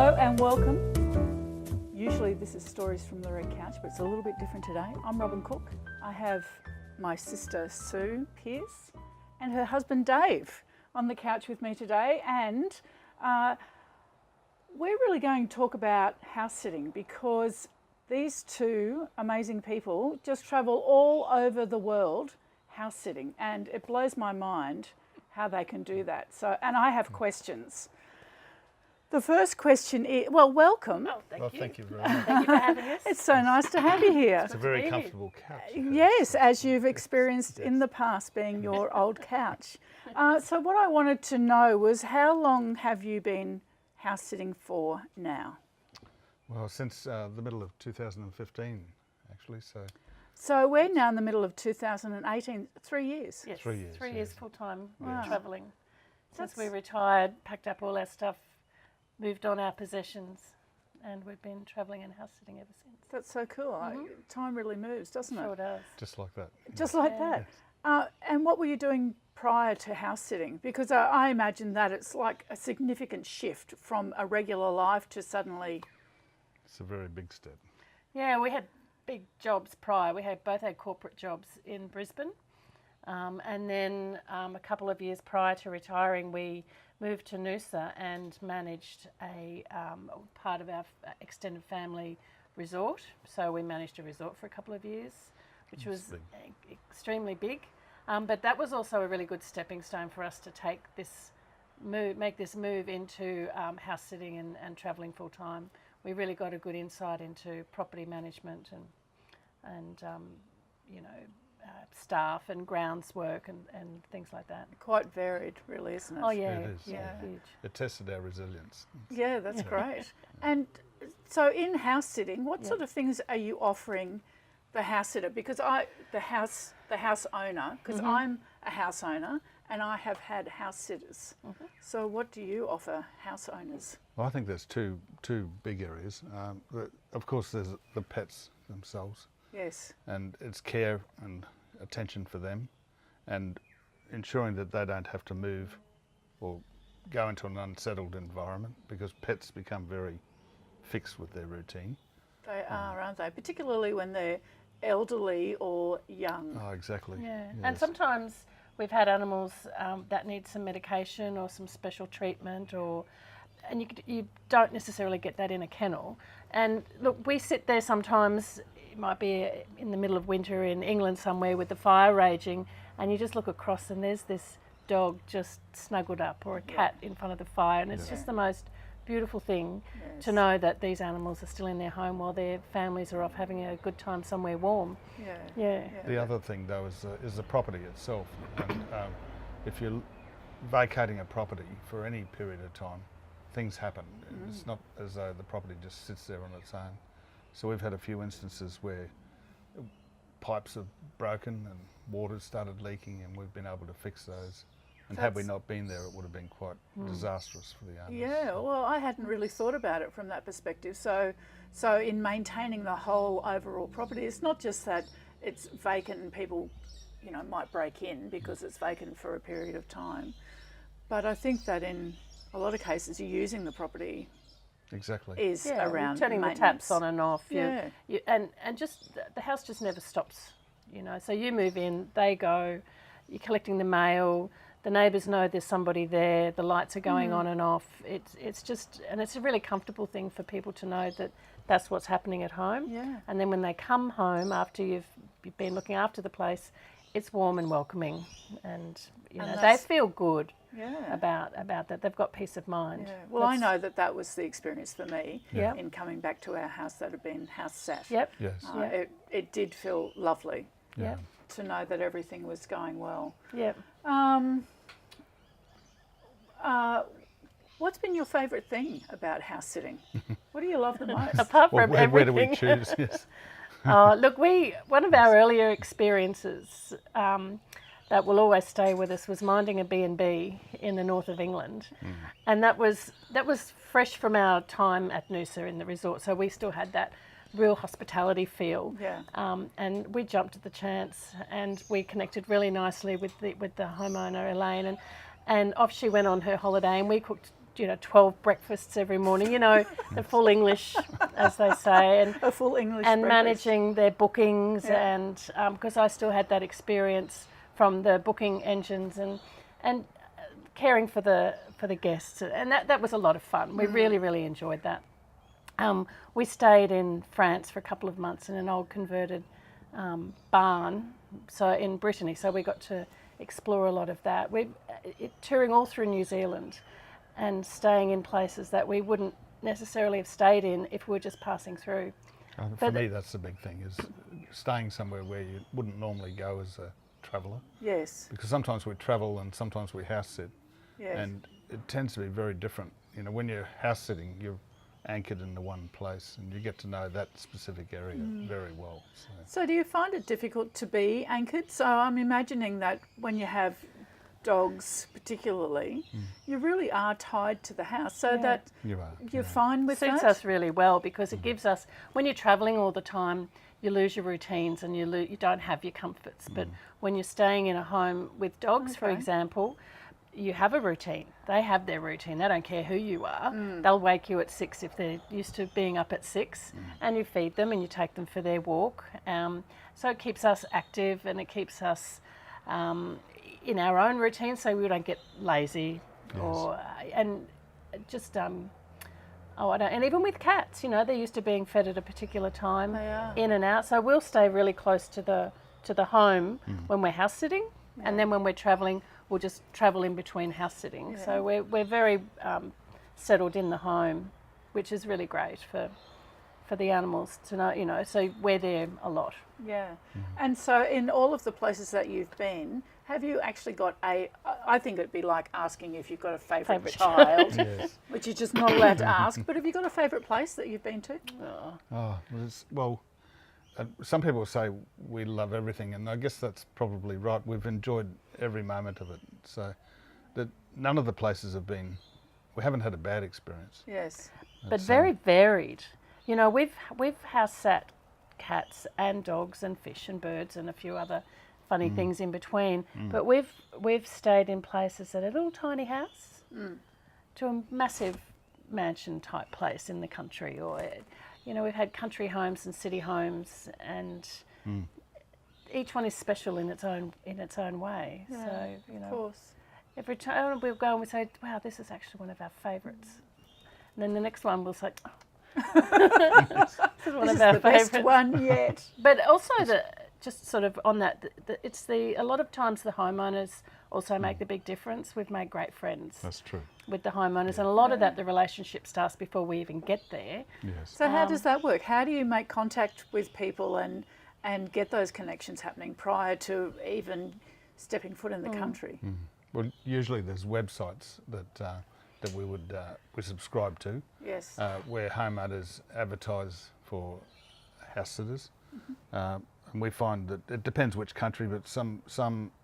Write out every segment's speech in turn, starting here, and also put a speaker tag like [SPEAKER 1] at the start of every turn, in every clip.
[SPEAKER 1] Hello and welcome. Usually this is Stories from the Red Couch, but it's a little bit different today. I'm Robyn Cook. I have my sister Sue Pearce and her husband Dave on the couch with me today, and we're really going to talk about house sitting because these two amazing people just travel all over the world house sitting, and it blows my mind how they can do that. So, and I have questions. The first question is, well, welcome.
[SPEAKER 2] Oh, thank you.
[SPEAKER 3] Thank you very much.
[SPEAKER 2] Thank you for having us.
[SPEAKER 1] It's so nice to have you here.
[SPEAKER 3] It's a very comfortable couch.
[SPEAKER 1] Yes, as you've experienced in the past being your old couch. So what I wanted to know was, how long have you been house sitting for now?
[SPEAKER 3] Well, since the middle of 2015, actually.
[SPEAKER 1] So we're now in the middle of 2018, 3 years.
[SPEAKER 2] Yes,
[SPEAKER 3] 3 years.
[SPEAKER 2] 3 years full time
[SPEAKER 1] Wow.
[SPEAKER 2] travelling. Since we
[SPEAKER 1] That's-
[SPEAKER 2] retired, packed up all our stuff, moved on our possessions, and we've been travelling and house sitting ever since.
[SPEAKER 1] That's so cool. Time really moves, doesn't
[SPEAKER 2] Sure
[SPEAKER 1] it?
[SPEAKER 2] does.
[SPEAKER 3] Just like that.
[SPEAKER 1] Just like
[SPEAKER 2] Yeah.
[SPEAKER 1] that. And what were you doing prior to house sitting? Because I imagine that it's like a significant shift from a regular life to suddenly...
[SPEAKER 3] It's a very big step.
[SPEAKER 2] Yeah, we had big jobs prior. We had both had corporate jobs in Brisbane, and then a couple of years prior to retiring, we moved to Noosa and managed a part of our extended family resort. So we managed a resort for a couple of years, which was extremely big. But that was also a really good stepping stone for us to take this make this move into house sitting and travelling full time. We really got a good insight into property management and staff and grounds work and things like that.
[SPEAKER 1] Quite varied, really, isn't it?
[SPEAKER 2] Oh yeah,
[SPEAKER 3] It is.
[SPEAKER 2] yeah, huge.
[SPEAKER 3] It tested our resilience.
[SPEAKER 1] Yeah, that's great. And so in house sitting, what sort of things are you offering the house sitter? Because the house owner, because I'm a house owner and I have had house sitters. So what do you offer house owners?
[SPEAKER 3] Well, I think there's two big areas. Of course, there's the pets themselves,
[SPEAKER 1] Yes.
[SPEAKER 3] and it's care and attention for them, and ensuring that they don't have to move or go into an unsettled environment, because pets become very fixed with their routine.
[SPEAKER 1] They are, aren't they? Particularly when they're elderly or young.
[SPEAKER 3] Oh, exactly.
[SPEAKER 2] Yeah,
[SPEAKER 3] Yes.
[SPEAKER 2] and sometimes we've had animals that need some medication or some special treatment, and you don't necessarily get that in a kennel. And look, we sit there sometimes. It might be in the middle of winter in England somewhere with the fire raging, and you just look across and there's this dog just snuggled up, or a cat in front of the fire, and it's just the most beautiful thing to know that these animals are still in their home while their families are off having a good time somewhere warm. Yeah.
[SPEAKER 3] The other thing, though, is the property itself. And if you're vacating a property for any period of time, things happen. It's not as though the property just sits there on its own. So we've had a few instances where pipes have broken and water started leaking, and we've been able to fix those. And had we not been there, it would have been quite disastrous for the owners.
[SPEAKER 1] Yeah, well, I hadn't really thought about it from that perspective. So in maintaining the whole overall property, it's not just that it's vacant and people, might break in because it's vacant for a period of time. But I think that in a lot of cases, you're using the property
[SPEAKER 3] Exactly.
[SPEAKER 1] is around
[SPEAKER 2] turning the
[SPEAKER 1] maintenance.
[SPEAKER 2] taps on and off.
[SPEAKER 1] Yeah.
[SPEAKER 2] And just the house just never stops. So you move in, they go. You're collecting the mail. The neighbours know there's somebody there. The lights are going on and off. It's just, and it's a really comfortable thing for people to know that that's what's happening at home.
[SPEAKER 1] Yeah.
[SPEAKER 2] And then when they come home after you've been looking after the place, it's warm and welcoming, and they feel good about that. They've got peace of mind.
[SPEAKER 1] Yeah. Well, I know that was the experience for me in coming back to our house that had been house sat.
[SPEAKER 2] Yep.
[SPEAKER 3] Yes.
[SPEAKER 1] It did feel lovely
[SPEAKER 3] Yeah.
[SPEAKER 1] to know that everything was going well.
[SPEAKER 2] Yep.
[SPEAKER 1] What's been your favourite thing about house sitting? What do you love the most?
[SPEAKER 2] Apart
[SPEAKER 3] Well,
[SPEAKER 2] from
[SPEAKER 3] where do
[SPEAKER 2] everything.
[SPEAKER 3] we choose? Yes.
[SPEAKER 2] Look, one of our earlier experiences that will always stay with us was minding a B&B in the north of England, and that was fresh from our time at Noosa in the resort. So we still had that real hospitality feel.
[SPEAKER 1] Yeah.
[SPEAKER 2] And we jumped at the chance, and we connected really nicely with the homeowner Elaine, and off she went on her holiday, and we cooked 12 breakfasts every morning, the full English, as they say, and
[SPEAKER 1] A full English
[SPEAKER 2] and
[SPEAKER 1] breakfast.
[SPEAKER 2] managing their bookings,
[SPEAKER 1] Yeah.
[SPEAKER 2] and because I still had that experience from the booking engines and caring for the guests, and that was a lot of fun. We really enjoyed that. We stayed in France for a couple of months in an old converted barn, so in Brittany. So we got to explore a lot of that. Touring all through New Zealand and staying in places that we wouldn't necessarily have stayed in if we were just passing through.
[SPEAKER 3] For me, that's the big thing, is staying somewhere where you wouldn't normally go as a traveller.
[SPEAKER 1] Yes.
[SPEAKER 3] Because sometimes we travel and sometimes we house sit,
[SPEAKER 1] Yes.
[SPEAKER 3] and it tends to be very different. When you're house sitting, you're anchored into one place and you get to know that specific area very well.
[SPEAKER 1] So do you find it difficult to be anchored? So I'm imagining that when you have dogs particularly, you really are tied to the house, so that
[SPEAKER 3] You are.
[SPEAKER 1] you're fine with
[SPEAKER 2] Suits
[SPEAKER 1] that?
[SPEAKER 2] us really well, because it gives us, when you're travelling all the time, you lose your routines and you don't have your comforts. But when you're staying in a home with dogs, for
[SPEAKER 1] Okay.
[SPEAKER 2] example, you have a routine. They have their routine. They don't care who you are. They'll wake you at 6 if they're used to being up at 6, and you feed them and you take them for their walk. So it keeps us active, and it keeps us in our own routine, so we don't get lazy. And even with cats, they're used to being fed at a particular time,
[SPEAKER 1] They are.
[SPEAKER 2] in and out. So we'll stay really close to the home when we're house sitting, and then when we're travelling, we'll just travel in between house sitting.
[SPEAKER 1] Yeah.
[SPEAKER 2] So we're very settled in the home, which is really great for the animals to know. So we're there a lot.
[SPEAKER 1] Yeah. And so in all of the places that you've been, have you actually got I think it'd be like asking if you've got a favourite child,
[SPEAKER 3] Yes.
[SPEAKER 1] which you're just not allowed to ask, but have you got a favourite place that you've been to?
[SPEAKER 3] Some people say we love everything, and I guess that's probably right. We've enjoyed every moment of it. So that none of the places we haven't had a bad experience.
[SPEAKER 1] Yes.
[SPEAKER 2] But very varied. We've house sat cats and dogs and fish and birds and a few other funny things in between. But we've stayed in places at a little tiny house to a massive mansion type place in the country, or we've had country homes and city homes, and each one is special in its own way.
[SPEAKER 1] Yeah,
[SPEAKER 2] So
[SPEAKER 1] of course.
[SPEAKER 2] every time we'll go and we say, wow, this is actually one of our favourites. And then the next one we'll say, this is one
[SPEAKER 1] This
[SPEAKER 2] of
[SPEAKER 1] is
[SPEAKER 2] our
[SPEAKER 1] the best
[SPEAKER 2] favourites.
[SPEAKER 1] one yet.
[SPEAKER 2] But also, just sort of on that, a lot of times the homeowners also make the big difference. We've made great friends
[SPEAKER 3] That's true.
[SPEAKER 2] with the homeowners, and a lot of that, the relationship starts before we even get there.
[SPEAKER 3] Yes.
[SPEAKER 1] So how does that work? How do you make contact with people and get those connections happening prior to even stepping foot in the country?
[SPEAKER 3] Well, usually there's websites that we subscribe to,
[SPEAKER 1] Yes.
[SPEAKER 3] where homeowners advertise for house sitters, and we find that it depends which country, but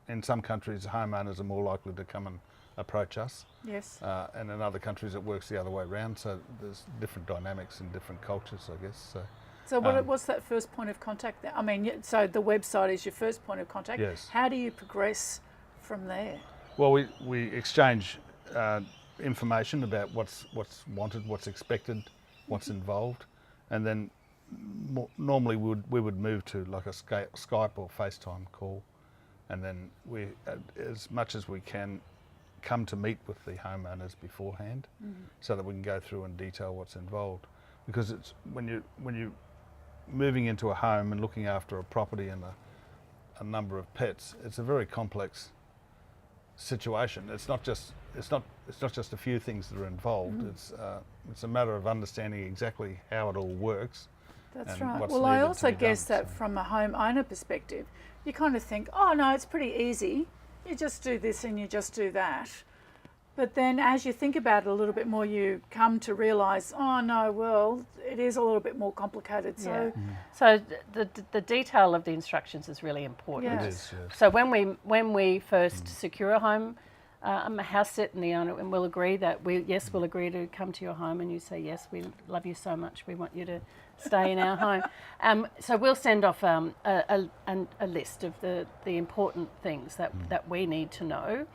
[SPEAKER 3] in some countries homeowners are more likely to come and approach us,
[SPEAKER 1] Yes.
[SPEAKER 3] and in other countries it works the other way around. So there's different dynamics in different cultures, I guess.
[SPEAKER 1] So what's that first point of contact there? I mean, so the website is your first point of contact.
[SPEAKER 3] Yes.
[SPEAKER 1] How do you progress from there?
[SPEAKER 3] Well, we exchange information about what's wanted, what's expected, what's involved, and then normally we would move to like a Skype or FaceTime call, and then we, as much as we can, come to meet with the homeowners beforehand, so that we can go through and detail what's involved. Because it's when you moving into a home and looking after a property and a number of pets, it's a very complex situation. It's not just a few things that are involved. It's a matter of understanding exactly how it all works.
[SPEAKER 1] That's
[SPEAKER 3] and
[SPEAKER 1] right.
[SPEAKER 3] what's
[SPEAKER 1] Well, I
[SPEAKER 3] needed to
[SPEAKER 1] also
[SPEAKER 3] be
[SPEAKER 1] guess
[SPEAKER 3] done,
[SPEAKER 1] that
[SPEAKER 3] so.
[SPEAKER 1] from a homeowner perspective, you kind of think, oh no, it's pretty easy. You just do this and you just do that. But then as you think about it a little bit more, you come to realise, oh no, well, it is a little bit more complicated. So
[SPEAKER 2] So the detail of the instructions is really important.
[SPEAKER 1] Yeah.
[SPEAKER 3] It is, yes.
[SPEAKER 2] So when we first secure a home, a house sit, and the owner, and we'll agree that we'll agree to come to your home, and you say yes, we love you so much, we want you to stay in our home. So we'll send off a list of the important things that we need to know,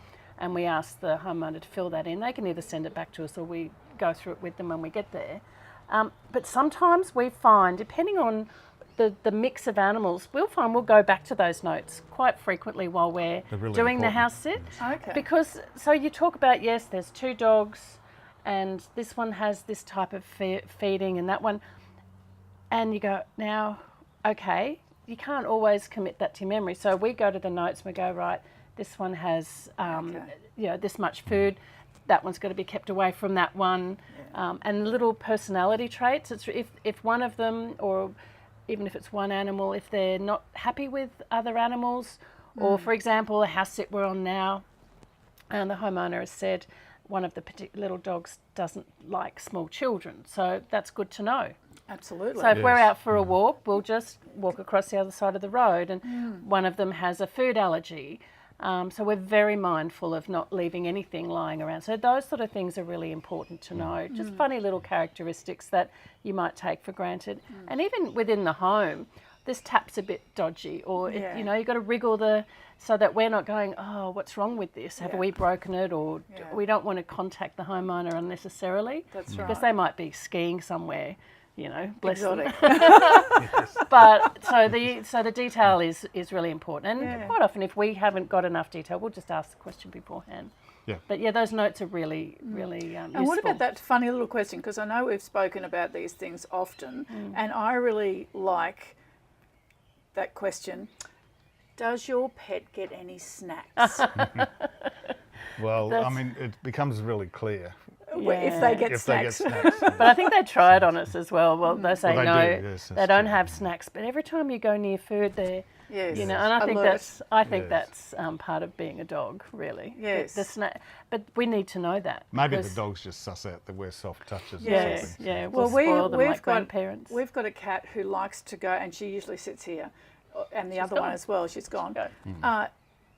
[SPEAKER 2] and we ask the homeowner to fill that in. They can either send it back to us or we go through it with them when we get there. But sometimes we find, depending on the mix of animals, we'll go back to those notes quite frequently while we're
[SPEAKER 3] Really
[SPEAKER 2] doing the
[SPEAKER 3] important.
[SPEAKER 2] house sit.
[SPEAKER 1] Okay.
[SPEAKER 2] Because, so you talk about, yes, there's 2 dogs and this one has this type of feeding and that one. And you go, now, okay, you can't always commit that to memory. So we go to the notes and we go, right, this one has, you know, this much food. That one's got to be kept away from that one. And little personality traits. It's if one of them, or even if it's one animal, if they're not happy with other animals, or for example, a house sit we're on now, and the homeowner has said one of the little dogs doesn't like small children. So that's good to know.
[SPEAKER 1] Absolutely.
[SPEAKER 2] So if we're
[SPEAKER 3] Yes.
[SPEAKER 2] out for a walk, we'll just walk across the other side of the road, and one of them has a food allergy. So we're very mindful of not leaving anything lying around. So those sort of things are really important to know. Just funny little characteristics that you might take for granted. And even within the home, this tap's a bit dodgy, or
[SPEAKER 1] Yeah.
[SPEAKER 2] you know, you've got to wriggle so that we're not going, oh, what's wrong with this? Have
[SPEAKER 1] Yeah.
[SPEAKER 2] we broken it? Or
[SPEAKER 1] Yeah.
[SPEAKER 2] we don't want to contact the homeowner unnecessarily.
[SPEAKER 1] That's
[SPEAKER 2] Because
[SPEAKER 1] right.
[SPEAKER 2] they might be skiing somewhere, you know, bless them.
[SPEAKER 1] Exotic.
[SPEAKER 2] But so the detail is really important, and
[SPEAKER 1] Yeah.
[SPEAKER 2] quite often if we haven't got enough detail, we'll just ask the question beforehand.
[SPEAKER 3] Yeah.
[SPEAKER 2] But yeah, those notes are really useful.
[SPEAKER 1] And what about that funny little question? Because I know we've spoken about these things often, and I really like that question. Does your pet get any snacks?
[SPEAKER 3] Well, I
[SPEAKER 2] That's-
[SPEAKER 3] mean, it becomes really clear
[SPEAKER 1] If they get
[SPEAKER 3] if
[SPEAKER 1] snacks.
[SPEAKER 3] they get snacks.
[SPEAKER 2] But I think they try it on us as well. Well, they say
[SPEAKER 3] Well, they
[SPEAKER 2] no,
[SPEAKER 3] do, yes,
[SPEAKER 2] they
[SPEAKER 3] that's
[SPEAKER 2] don't
[SPEAKER 3] true.
[SPEAKER 2] have snacks. But every time you go near food, they're
[SPEAKER 1] Yes.
[SPEAKER 2] you know, and I think
[SPEAKER 1] Alert.
[SPEAKER 3] Yes.
[SPEAKER 2] that's part of being a dog, really.
[SPEAKER 1] Yes.
[SPEAKER 2] The snack, but we need to know that.
[SPEAKER 3] Maybe
[SPEAKER 2] because-
[SPEAKER 3] the dogs just suss out that we're soft touches.
[SPEAKER 2] Yeah,
[SPEAKER 3] or something.
[SPEAKER 2] yeah.
[SPEAKER 1] Well,
[SPEAKER 2] We'll spoil them
[SPEAKER 1] we've
[SPEAKER 2] like
[SPEAKER 1] got
[SPEAKER 2] grandparents.
[SPEAKER 1] we've got a cat who likes to go, and she usually sits here, and the other one
[SPEAKER 2] gone.
[SPEAKER 1] as well. She's gone.
[SPEAKER 2] Go.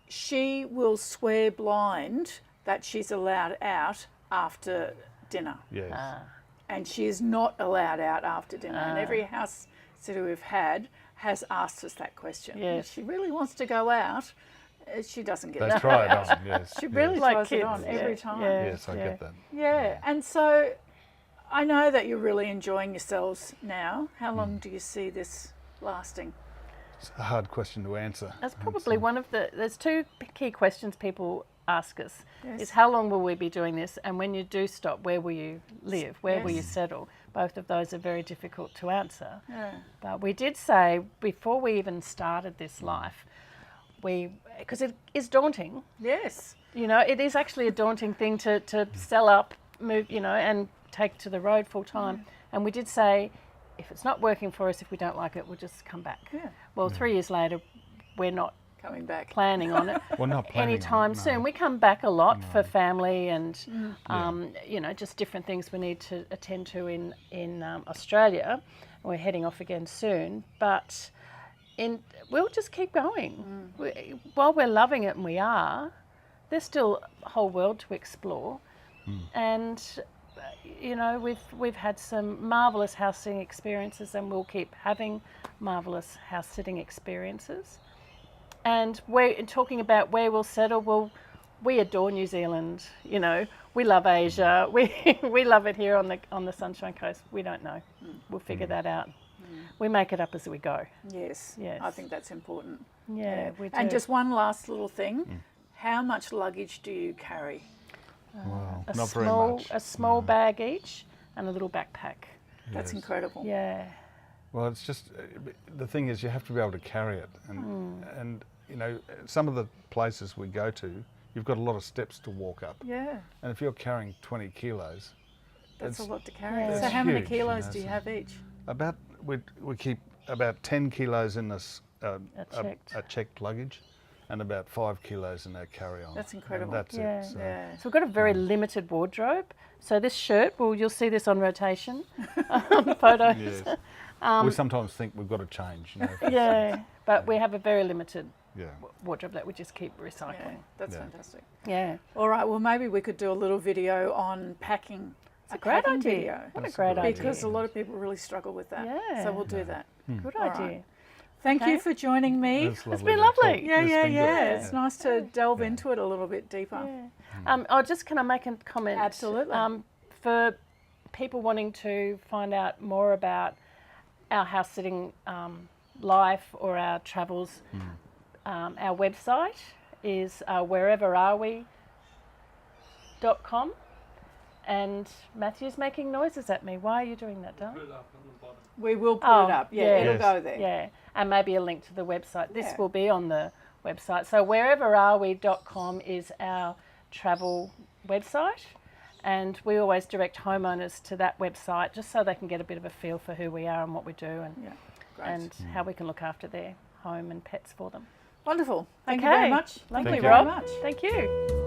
[SPEAKER 1] She will swear blind that she's allowed out after dinner,
[SPEAKER 3] Yes.
[SPEAKER 1] and she is not allowed out after dinner. And every house sitter we've had has asked us that question.
[SPEAKER 2] Yes.
[SPEAKER 1] If she really wants to go out, she doesn't get
[SPEAKER 3] They
[SPEAKER 1] that.
[SPEAKER 3] try it on, yes.
[SPEAKER 1] She really
[SPEAKER 3] yes.
[SPEAKER 2] Like
[SPEAKER 1] tries it
[SPEAKER 2] kids,
[SPEAKER 1] on
[SPEAKER 2] yeah,
[SPEAKER 1] every time.
[SPEAKER 2] yeah.
[SPEAKER 3] Yes, I get that.
[SPEAKER 1] Yeah, and so I know that you're really enjoying yourselves now. How long do you see this lasting?
[SPEAKER 3] It's a hard question to answer.
[SPEAKER 2] That's probably one of there's 2 key questions people ask us.
[SPEAKER 1] Yes.
[SPEAKER 2] Is how long will we be doing this? And when you do stop, where will you live? Where will you
[SPEAKER 1] Yes.
[SPEAKER 2] settle? Both of those are very difficult to answer.
[SPEAKER 1] Yeah.
[SPEAKER 2] But we did say before we even started this life, because it is daunting.
[SPEAKER 1] Yes.
[SPEAKER 2] You know, it is actually a daunting thing to sell up, move, you know, and take to the road full time. And we did say, if it's not working for us, if we don't like it, we'll just come back.
[SPEAKER 1] Yeah.
[SPEAKER 2] Well, 3 years later, we're not
[SPEAKER 1] Coming back.
[SPEAKER 2] planning on it
[SPEAKER 3] We're not planning
[SPEAKER 2] anytime
[SPEAKER 3] on it, no.
[SPEAKER 2] soon. We come back a lot for family and, you know, just different things we need to attend to in Australia. We're heading off again soon, but we'll just keep going. While we're loving it, and we are, there's still a whole world to explore. And, you know, we've had some marvellous house sitting experiences, and we'll keep having marvellous house sitting experiences. And we're talking about where we'll settle. Well, we adore New Zealand. You know, we love Asia. We love it here on the Sunshine Coast. We don't know. We'll figure that out. We make it up as we go.
[SPEAKER 1] Yes.
[SPEAKER 2] Yes.
[SPEAKER 1] I think that's important.
[SPEAKER 2] Yeah, we do.
[SPEAKER 1] And just one last little thing. How much luggage do you carry?
[SPEAKER 3] Well,
[SPEAKER 2] a
[SPEAKER 3] not very
[SPEAKER 2] small
[SPEAKER 3] much.
[SPEAKER 2] a small bag each and a little backpack.
[SPEAKER 1] That's
[SPEAKER 3] Yes.
[SPEAKER 1] incredible.
[SPEAKER 2] Yeah.
[SPEAKER 3] Well, it's just the thing is you have to be able to carry it, and you know, some of the places we go to, you've got a lot of steps to walk up,
[SPEAKER 1] Yeah.
[SPEAKER 3] and if you're carrying 20 kilos,
[SPEAKER 1] That's a
[SPEAKER 3] It's-
[SPEAKER 1] lot to carry.
[SPEAKER 2] Yeah.
[SPEAKER 1] So
[SPEAKER 2] It's
[SPEAKER 1] how many
[SPEAKER 3] huge, you
[SPEAKER 1] kilos
[SPEAKER 3] know,
[SPEAKER 1] do you
[SPEAKER 3] so-
[SPEAKER 1] have each?
[SPEAKER 3] about we keep about 10 kilos in this
[SPEAKER 2] checked.
[SPEAKER 3] a checked luggage, and about 5 kilos in our carry-on.
[SPEAKER 1] That's incredible.
[SPEAKER 3] And that's
[SPEAKER 2] Yeah.
[SPEAKER 3] it. So.
[SPEAKER 1] Yeah.
[SPEAKER 2] So we've got a very limited wardrobe. So this shirt, well, you'll see this on rotation, photos.
[SPEAKER 3] Yes. We sometimes think we've got to change. You know,
[SPEAKER 2] Yeah, but we have a very limited
[SPEAKER 3] yeah.
[SPEAKER 2] wardrobe that we just keep
[SPEAKER 1] Yeah.
[SPEAKER 2] recycling.
[SPEAKER 1] That's
[SPEAKER 3] Yeah.
[SPEAKER 1] fantastic.
[SPEAKER 2] Yeah,
[SPEAKER 1] All right. Well, maybe we could do a little video on packing.
[SPEAKER 2] it's a great
[SPEAKER 1] packing
[SPEAKER 2] idea.
[SPEAKER 1] video.
[SPEAKER 2] What a
[SPEAKER 3] That's a
[SPEAKER 2] great
[SPEAKER 3] good
[SPEAKER 2] idea.
[SPEAKER 1] Because a lot of people really struggle with that.
[SPEAKER 2] Yeah.
[SPEAKER 1] So we'll do that.
[SPEAKER 2] Good
[SPEAKER 1] All
[SPEAKER 2] idea.
[SPEAKER 1] right. Thank
[SPEAKER 2] Okay.
[SPEAKER 1] you for joining me.
[SPEAKER 3] It's
[SPEAKER 2] been
[SPEAKER 3] to
[SPEAKER 2] lovely.
[SPEAKER 3] talk.
[SPEAKER 1] Yeah,
[SPEAKER 3] It's
[SPEAKER 1] yeah,
[SPEAKER 3] been good.
[SPEAKER 1] yeah. It's nice to delve
[SPEAKER 3] Yeah.
[SPEAKER 1] into it a little bit deeper.
[SPEAKER 2] Yeah. Can I make a comment?
[SPEAKER 1] Absolutely.
[SPEAKER 2] For people wanting to find out more about our house sitting life or our travels, our website is whereverarwe.com. And Matthew's making noises at me. Why are you doing that, darling?
[SPEAKER 1] We will put
[SPEAKER 2] Oh,
[SPEAKER 1] it up. Yeah,
[SPEAKER 2] yeah.
[SPEAKER 1] it'll
[SPEAKER 3] Yes.
[SPEAKER 1] go there.
[SPEAKER 2] Yeah, and maybe a link to the website. This
[SPEAKER 1] Yeah.
[SPEAKER 2] will be on the website. So whereverarwe.com is our travel website, and we always direct homeowners to that website just so they can get a bit of a feel for who we are and what we do, and
[SPEAKER 1] Yeah, great.
[SPEAKER 2] and how we can look after their home and pets for them.
[SPEAKER 1] Wonderful. Thank you very much.
[SPEAKER 2] Lovely,
[SPEAKER 3] Thank you.
[SPEAKER 2] Rob.
[SPEAKER 1] very much.
[SPEAKER 2] Thank you.